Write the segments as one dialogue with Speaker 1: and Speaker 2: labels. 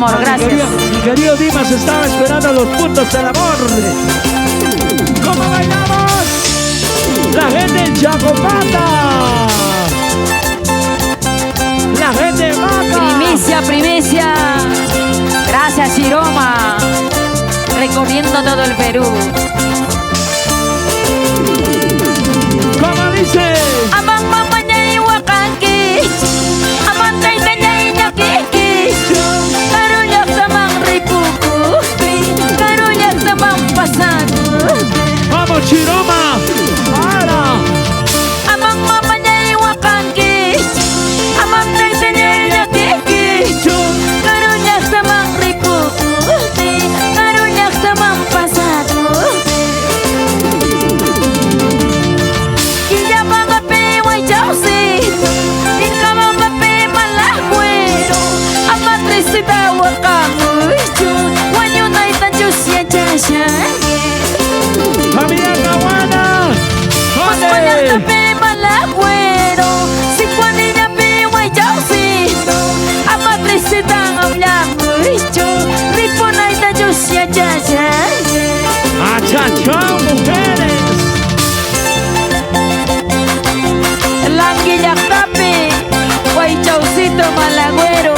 Speaker 1: amor, gracias.
Speaker 2: Mi querido Dimas estaba esperando los puntos del amor. ¿Cómo bailamos? La gente en Chacopata. La gente en Maca.
Speaker 1: Primicia, primicia. Gracias, Chiroma. Recorriendo todo el Perú.
Speaker 2: ¿Cómo dice?
Speaker 1: Amang mamanya iwakanki. Amang taitanya inyakiki. Karunya tamang ripuku. Karunya tamang pasado.
Speaker 2: Vamos, Chiroma. Para.
Speaker 1: Amang mamanya iwakanki. Amang taitanya inyakiki. Karunya tamang ripuku. Karunya tamang pasado.
Speaker 2: Familia Caguana. Achachao, mujeres.
Speaker 1: Languilla Capi, Guaychaucito Malagüero,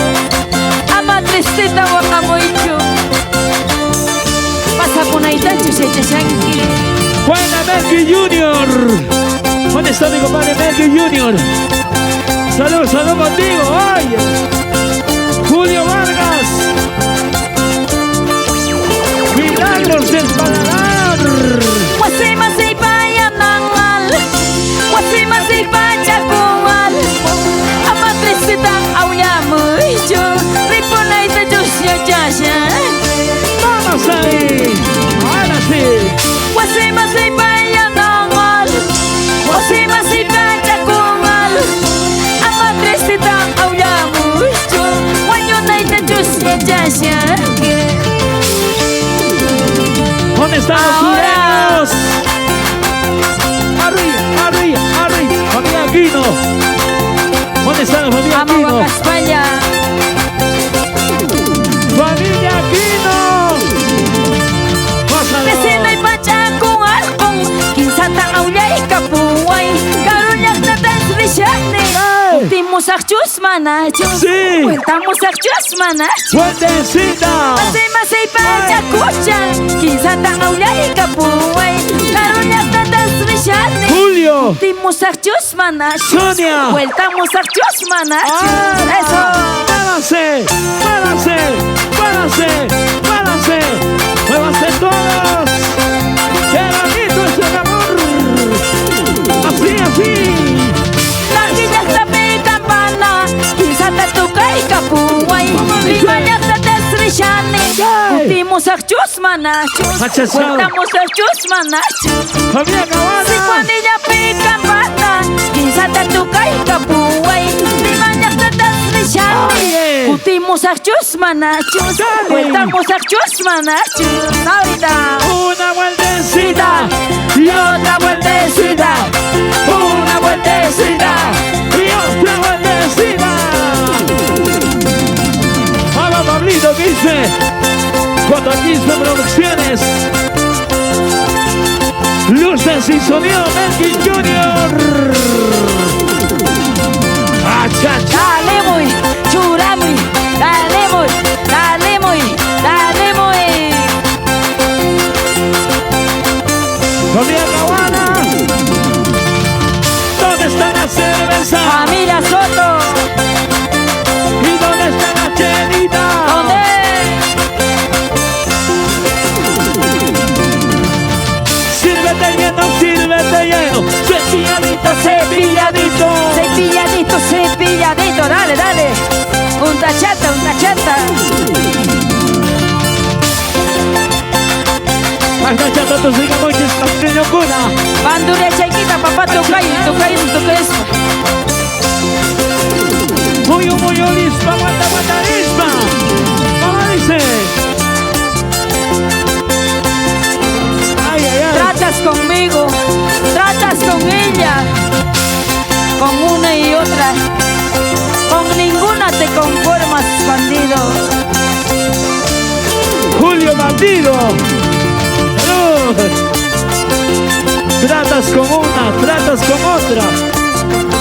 Speaker 1: Amatrisita Guacamoichu, pasa por Aitachu Sechachanqui.
Speaker 2: Buena Melky Junior. ¿Dónde está mi compadre Melky Junior? Saludos, saludos contigo. Oye. Julio Vargas. Milagros del Paladar.
Speaker 1: Wasima si paya nangal, wasima si pacha kual, Amatrisita Auyamuichu, Riponaita Jusia Jasha.
Speaker 2: Vamos ahí. Ahora sí.
Speaker 1: Wasima si paya nangal, wasima si pacha kual, Amatrisita Auyamuichu, Wanyunaita Jusia Jasha.
Speaker 2: ¿Dónde están los sureños? Arriba, arriba, arriba. Familia Aquino. ¿Dónde están la familia Aquino?
Speaker 1: Vamos a España.
Speaker 2: Familia Aquino. Pásalo.
Speaker 1: Vecina y pacha con alcón, Kinsata Auya y Capuay, Caruñas de Desvishane. Últimos archus manachos.
Speaker 2: Sí.
Speaker 1: Cuentamos archus manachos.
Speaker 2: Fuertecita.
Speaker 1: Pasema se pacha cucha, Kinsata Auya y Capuay, Caruñas de Desvishane.
Speaker 2: Julio.
Speaker 1: Últimos archus manachos.
Speaker 2: Sonia.
Speaker 1: Vueltamos archus manachos.
Speaker 2: ¡Ah!
Speaker 1: Eso.
Speaker 2: ¡Muévanse! ¡Muévanse! ¡Muévanse! ¡Muévanse! ¡Muévanse todos! ¡Qué bonito es el amor! ¡Así, así!
Speaker 1: Languillas de campana, Kinsata Tuca y Capuay, Rimañas de Desvishane. Últimos archus manachos.
Speaker 2: Achachao.
Speaker 1: Vueltamos archus manachos.
Speaker 2: ¡Familia Caguana!
Speaker 1: Si cuanilla pica pata, Kinsata Tuca y Capuay, Rimañas de Desvishane.
Speaker 2: Oye.
Speaker 1: Últimos archus manachos.
Speaker 2: Dale.
Speaker 1: Vueltamos archus manachos. Ahorita.
Speaker 2: Una vueltecita y otra vueltecita. Una vueltecita y otra vueltecita. Vamos, Pablito, 15. J15 Producciones. Luces y sonido Melky Junior. Achacha.
Speaker 1: Dale muy, chura muy, dale muy, dale muy, dale muy.
Speaker 2: Familia Caguana. ¿Dónde está la cerveza?
Speaker 1: Familia Soto,
Speaker 2: ¿Y dónde está la chelita?
Speaker 1: ¿dónde?
Speaker 2: Sírvete lleno, cepilladito, cepilladito.
Speaker 1: Cepilladito, cepilladito, dale, dale. Un tachata, un tachata.
Speaker 2: Hasta chata tu siga moches, pequeño cuna.
Speaker 1: Bandura chiquita, papá, tu caí, tu queso.
Speaker 2: Muy lispa, aguanta lispa. ¿Cómo dice? Ay, ay, ay.
Speaker 1: Tratas conmigo, tratas con ella, con una y otra. Con ninguna te conformas, bandido.
Speaker 2: bandido. Salud. Tratas con una, tratas con otra.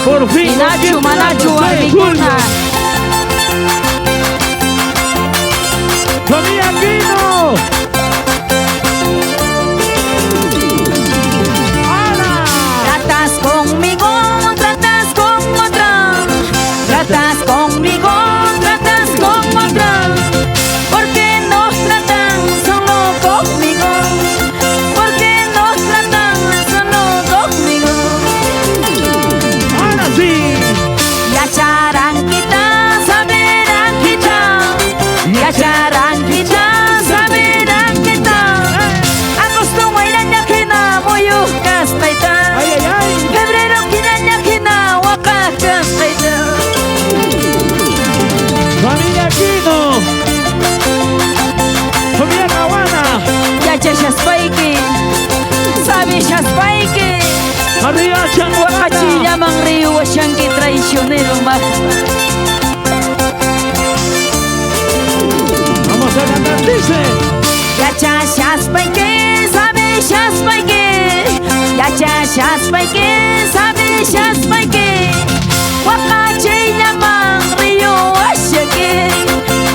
Speaker 2: Por fin.
Speaker 1: Inachu, Manachu, Arbicuna.
Speaker 2: Familia Aquino.
Speaker 1: Tratas conmigo, tratas con otra. Tratas conmigo, tratas con otra. Porque nos tratan solo conmigo. Porque nos tratan solo conmigo.
Speaker 2: Ahora sí.
Speaker 1: Ya charanquita, saberán quitar. Ya charanquita, saberán quitar. Acostumbran ya que na moyo castaita.
Speaker 2: Ay, ay, ay.
Speaker 1: Febrero kinanya kina waka castaita.
Speaker 2: Familia Aquino. Familia Caguana.
Speaker 1: Ya chashas paiki, sabi shas paiki.
Speaker 2: Arriba Changuana.
Speaker 1: Wakachilla mang río washangi traicionero ma.
Speaker 2: Vamos a cantar, dice.
Speaker 1: Ya chashas paiki, sabi shas paiki. Ya chashas paiki, sabi shas paiki. Wakachilla mang río washangi.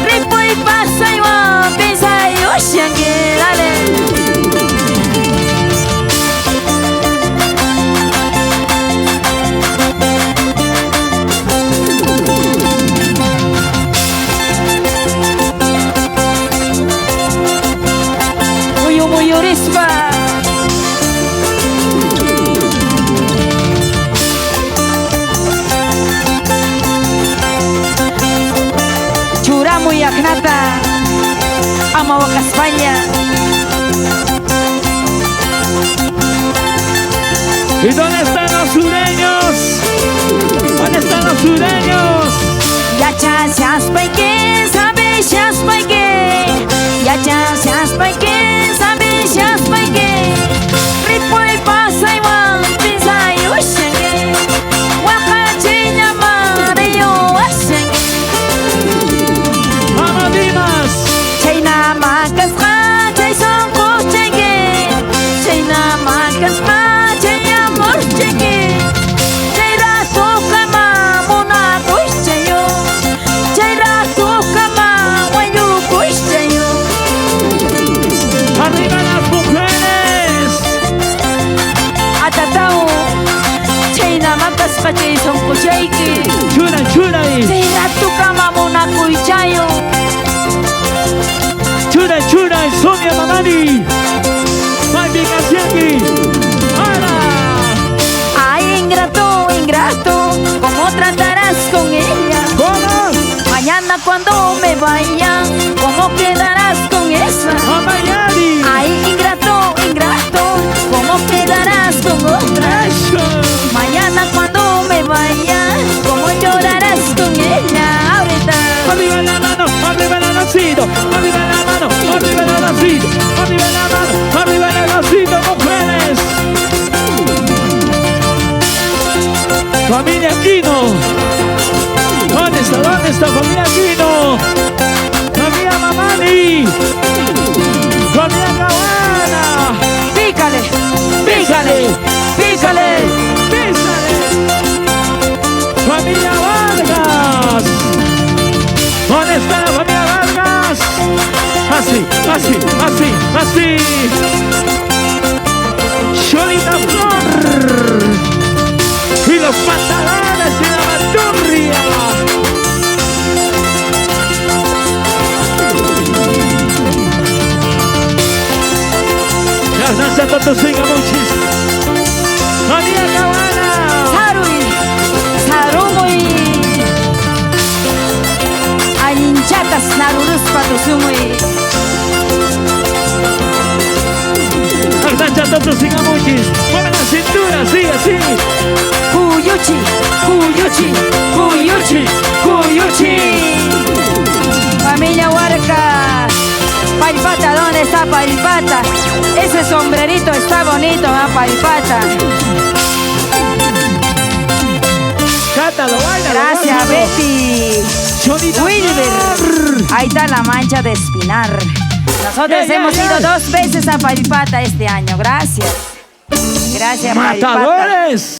Speaker 1: Ripoy pasay wa pisay washangi. Dale. Muyo rispa. Churamu yaknata. Ama waka España.
Speaker 2: ¿Y dónde están los sureños? ¿Dónde están los sureños?
Speaker 1: Ya chashas paike, sabe shas paike. Ya chashas paike, sabe shas paike. Ripoy pasay wan pisay washangi. Wakachinya mariyo washangi.
Speaker 2: Vamos, Dimas.
Speaker 1: Chayna makasqa, chay sonqo chayki. Chayna makasqa, chay amor chayki. Chay rato kama munakush chayo. Chay rato kama wayukush chayo.
Speaker 2: Arriba las mujeres.
Speaker 1: Atatao, chayna makasqa chay sonqo chayki.
Speaker 2: Chura, chura ahí.
Speaker 1: Chay rato kama munakuy chayo.
Speaker 2: Chura, chura y Sonia Mamani. Mami Casiaki. ¡Hala!
Speaker 1: Ay, ingrato, ingrato, ¿cómo tratarás con ella?
Speaker 2: ¿Cómo?
Speaker 1: Mañana cuando me vaya, ¿cómo quedarás con esa?
Speaker 2: ¡A Mayari!
Speaker 1: Ay, ingrato, ingrato, ¿cómo quedarás con otra?
Speaker 2: ¡Eso!
Speaker 1: Mañana cuando me vaya, ¿cómo llorarás con ella? Ahorita.
Speaker 2: Arriba la mano, arriba el lacito. Arriba la mano, arriba el lacito. Arriba la mano, arriba el lacito, mujeres. Familia Aquino. ¿Dónde está? ¿Dónde está familia Aquino? Familia Mamani. Familia Caguana.
Speaker 1: Pícale, pícale, pícale.
Speaker 2: ¡Písale! ¡Familia Vargas! ¿Dónde está la familia Vargas? Así, así, así, así. Cholita Flor. Y los pantalones de la bandurria. Gracias a todos, siga muchis. Familia Caguana.
Speaker 1: Sarui, sarumui. Aninchatas narurus patusumui.
Speaker 2: Gracias a todos, siga muchis. Mueven la cintura, sí, así.
Speaker 1: Cuyuchi, cuyuchi, cuyuchi, cuyuchi. Familia Huarca. Palpata, ¿dónde está Palpata? Ese sombrerito está bonito, ¿ah, Palpata?
Speaker 2: Cántalo, baila.
Speaker 1: Gracias, Betty.
Speaker 2: Cholita
Speaker 1: Wilber.
Speaker 2: Flor.
Speaker 1: Ahí está la mancha de espinar. Nosotros
Speaker 2: Ya,
Speaker 1: hemos
Speaker 2: ya.
Speaker 1: ido 2 veces a Paipata este año. Gracias. Gracias, Paipata.
Speaker 2: ¡Matadores!